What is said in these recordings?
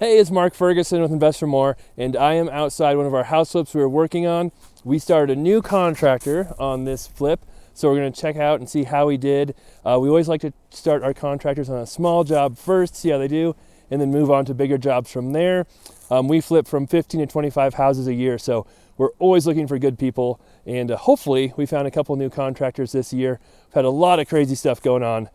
Hey, it's Mark Ferguson with Invest for More, and I am outside one of our house flips we were working on. We started a new contractor on this flip, so we're going to check out and see how he did. We always like to start our contractors on a small job first, see how they do, and then move on to bigger jobs from there. We flip from 15 to 25 houses a year, so we're always looking for good people, and hopefully we found a couple new contractors this year. We've had a lot of crazy stuff going on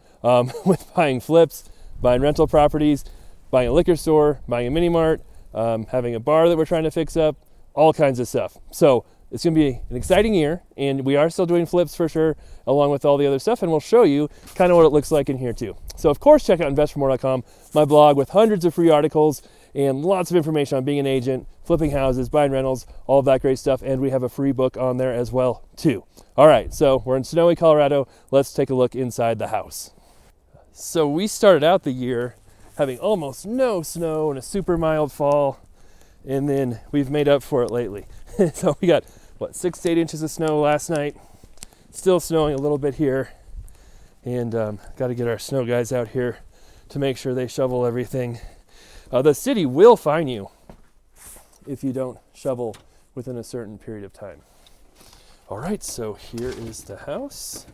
with buying flips, buying rental properties, buying a liquor store, buying a mini mart, having a bar that we're trying to fix up, all kinds of stuff. So it's going to be an exciting year, and we are still doing flips for sure, along with all the other stuff, and we'll show you kind of what it looks like in here too. So of course, check out investformore.com, my blog with hundreds of free articles and lots of information on being an agent, flipping houses, buying rentals, all of that great stuff, and we have a free book on there as well too. All right, so we're in snowy Colorado. Let's take a look inside the house. So we started out the year having almost no snow and a super mild fall, and then we've made up for it lately. So we got, 6 to 8 inches of snow last night, still snowing a little bit here, and got to get our snow guys out here to make sure they shovel everything. The city will fine you if you don't shovel within a certain period of time. All right, so here is the house.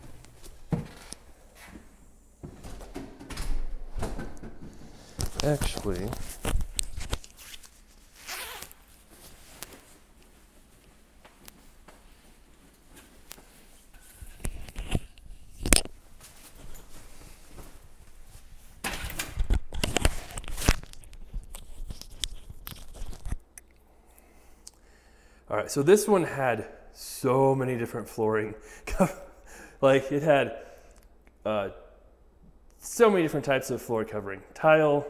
Actually, all right, so this one had so many different flooring. Like it had so many different types of floor covering. Tile,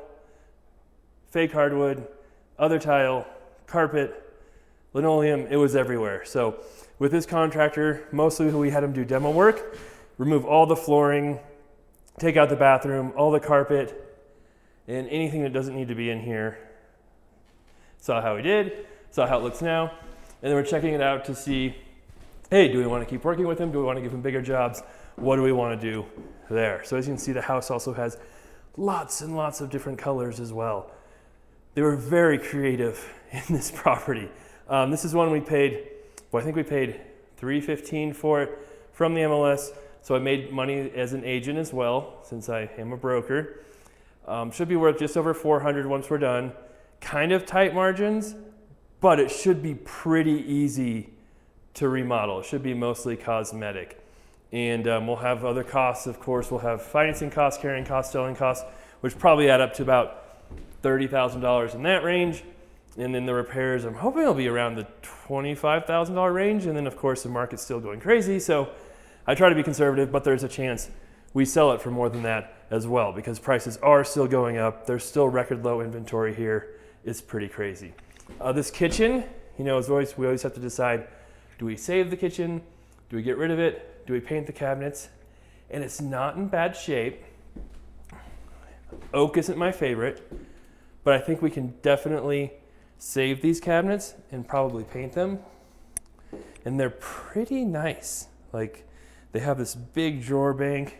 fake hardwood, other tile, carpet, linoleum, it was everywhere. So with this contractor, mostly we had him do demo work, remove all the flooring, take out the bathroom, all the carpet, and anything that doesn't need to be in here. Saw how he did, saw how it looks now, and then we're checking it out to see, hey, do we want to keep working with him? Do we want to give him bigger jobs? What do we want to do there? So as you can see, the house also has lots and lots of different colors as well. They were very creative in this property. This is one we paid, I think we paid $315 for it from the MLS. So I made money as an agent as well, since I am a broker. Should be worth just over $400 once we're done. Kind of tight margins, but it should be pretty easy to remodel. It should be mostly cosmetic. And we'll have other costs, of course. We'll have financing costs, carrying costs, selling costs, which probably add up to about $30,000 in that range. And then the repairs, I'm hoping it'll be around the $25,000 range. And then of course the market's still going crazy. So I try to be conservative, but there's a chance we sell it for more than that as well, because prices are still going up. There's still record low inventory here. It's pretty crazy. This kitchen, we always have to decide, do we save the kitchen? Do we get rid of it? Do we paint the cabinets? And it's not in bad shape. Oak isn't my favorite, but I think we can definitely save these cabinets and probably paint them. And they're pretty nice. Like, they have this big drawer bank.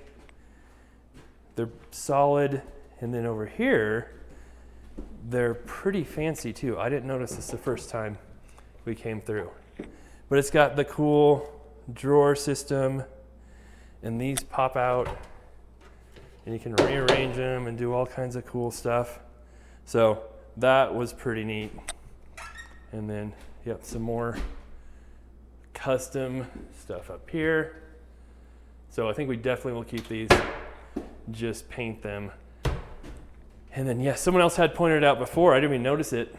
They're solid. And then over here, they're pretty fancy too. I didn't notice this the first time we came through. But it's got the cool drawer system, and these pop out, and you can rearrange them and do all kinds of cool stuff. So that was pretty neat. And then, some more custom stuff up here. So I think we definitely will keep these, just paint them. And then, someone else had pointed out before, I didn't even notice it.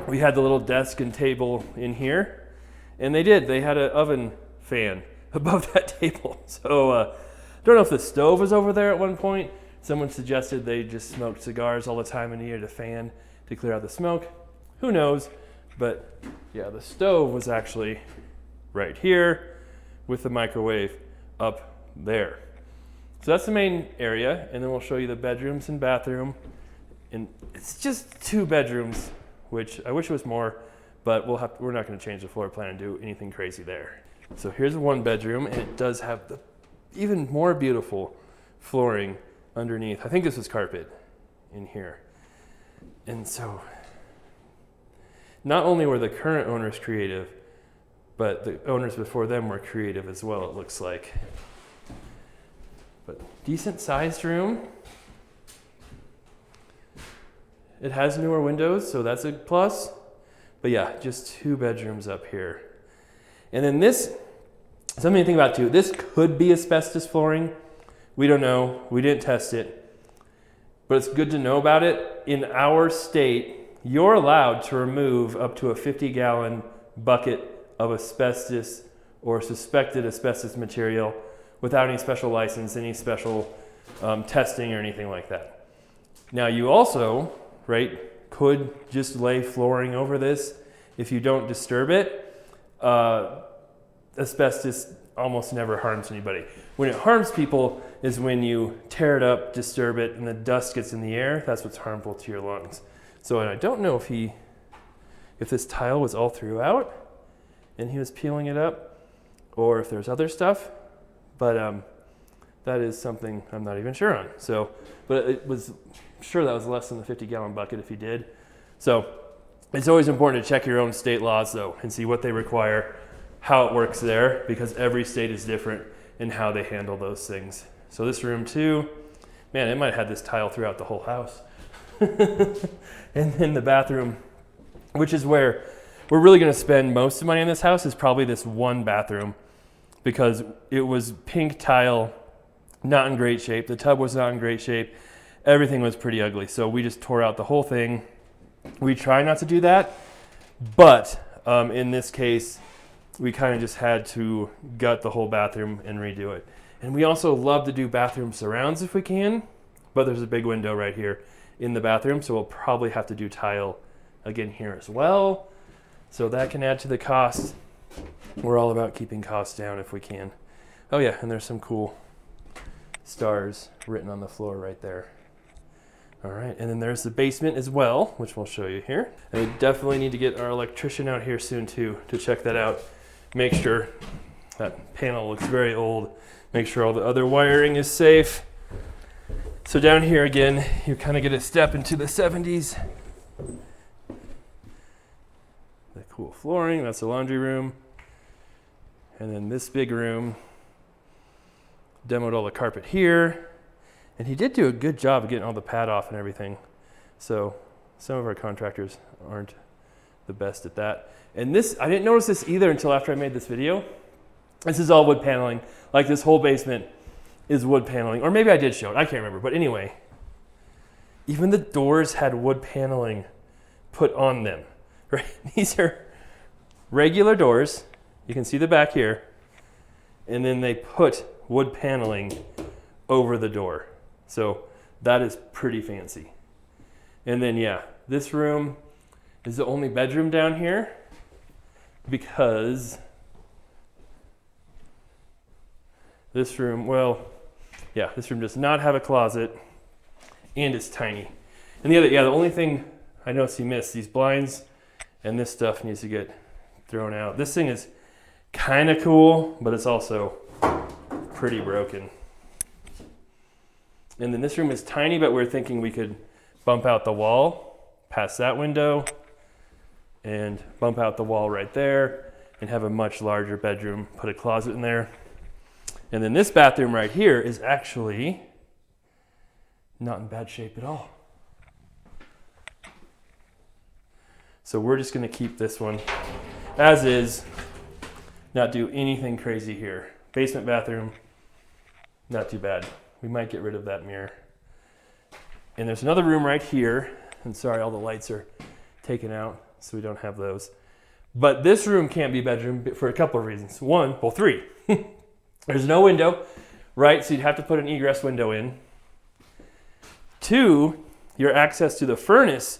We had the little desk and table in here, and they had an oven fan above that table. So don't know if the stove was over there at one point. Someone suggested they just smoked cigars all the time and needed a fan to clear out the smoke. Who knows? But the stove was actually right here with the microwave up there. So that's the main area, and then we'll show you the bedrooms and bathroom. And it's just 2 bedrooms, which I wish it was more, but we're not going to change the floor plan and do anything crazy there. So here's 1 bedroom, and it does have the even more beautiful flooring underneath. I think this is carpet in here. And so not only were the current owners creative, but the owners before them were creative as well, it looks like. But decent sized room. It has newer windows, so that's a plus. But yeah, just 2 bedrooms up here. And then this, something to think about too, this could be asbestos flooring. We don't know, we didn't test it. But it's good to know about it. In our state, you're allowed to remove up to a 50-gallon bucket of asbestos or suspected asbestos material without any special license, any special testing or anything like that. Now you also, right, could just lay flooring over this if you don't disturb it. Asbestos almost never harms anybody. When it harms people is when you tear it up, disturb it, and the dust gets in the air. That's what's harmful to your lungs. So, and I don't know if this tile was all throughout and he was peeling it up, or if there's other stuff, but that is something I'm not even sure on. So, but it was sure that was less than the 50-gallon bucket if he did. So it's always important to check your own state laws though and see what they require, how it works there, because every state is different in how they handle those things. So this room too, man, it might have had this tile throughout the whole house. And then the bathroom, which is where we're really going to spend most of the money in this house, is probably this one bathroom, because it was pink tile, not in great shape. The tub was not in great shape. Everything was pretty ugly. So we just tore out the whole thing. We try not to do that, but in this case, we kind of just had to gut the whole bathroom and redo it. And we also love to do bathroom surrounds if we can, but there's a big window right here in the bathroom, so we'll probably have to do tile again here as well. So that can add to the cost. We're all about keeping costs down if we can. Oh yeah, and there's some cool stars written on the floor right there. All right, and then there's the basement as well, which we'll show you here. And we definitely need to get our electrician out here soon too to check that out. Make sure that panel looks very old. Make sure all the other wiring is safe. So down here again, you kind of get a step into the 70s. The cool flooring, that's the laundry room. And then this big room, demoed all the carpet here. And he did do a good job of getting all the pad off and everything. So some of our contractors aren't the best at that. And this, I didn't notice this either until after I made this video. This is all wood paneling. Like this whole basement is wood paneling. Or maybe I did show it, I can't remember. But anyway, even the doors had wood paneling put on them. Right? These are regular doors. You can see the back here. And then they put wood paneling over the door. So that is pretty fancy. And then yeah, this room is the only bedroom down here because this room, well, yeah, this room does not have a closet and it's tiny. And the only thing I noticed you missed, these blinds and this stuff needs to get thrown out. This thing is kind of cool, but it's also pretty broken. And then this room is tiny, but we're thinking we could bump out the wall past that window and bump out the wall right there and have a much larger bedroom, put a closet in there. And then this bathroom right here is actually not in bad shape at all. So we're just gonna keep this one as is, not do anything crazy here. Basement bathroom, not too bad. We might get rid of that mirror. And there's another room right here. And sorry, all the lights are taken out, so we don't have those. But this room can't be a bedroom for a couple of reasons. One, well, three. There's no window, right? So you'd have to put an egress window in. Two, your access to the furnace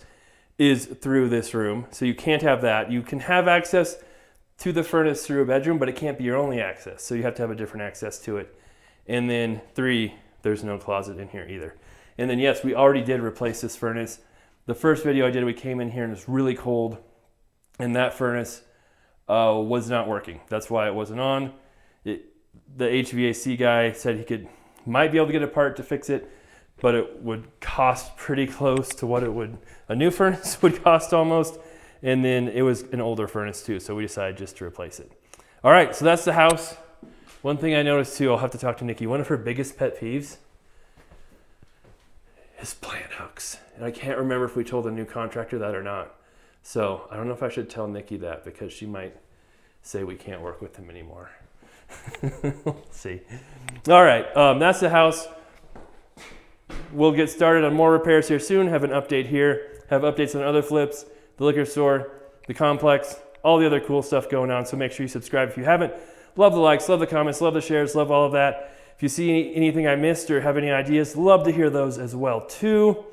is through this room, so you can't have that. You can have access to the furnace through a bedroom, but it can't be your only access. So you have to have a different access to it. And then three, there's no closet in here either. And then yes, we already did replace this furnace. The first video I did, we came in here and it was really cold and that furnace was not working. That's why it wasn't on. The HVAC guy said he might be able to get a part to fix it, but it would cost pretty close to what a new furnace would cost almost. And then it was an older furnace too, so we decided just to replace it. All right, so that's the house. One thing I noticed too, I'll have to talk to Nikki, one of her biggest pet peeves is plant hooks. And I can't remember if we told the new contractor that or not. So I don't know if I should tell Nikki that, because she might say we can't work with him anymore. We'll see. All right, that's the house. We'll get started on more repairs here soon, have an update here, have updates on other flips, the liquor store, the complex, all the other cool stuff going on. So make sure you subscribe if you haven't. Love the likes, love the comments, love the shares, love all of that. If you see anything I missed or have any ideas, love to hear those as well too.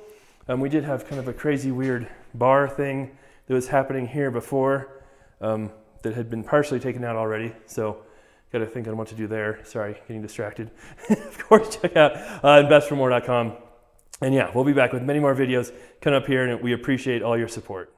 We did have kind of a crazy weird bar thing that was happening here before that had been partially taken out already. So got to think on what to do there. Sorry, getting distracted. Of course, check out investformore.com. And yeah, we'll be back with many more videos coming up here, and we appreciate all your support.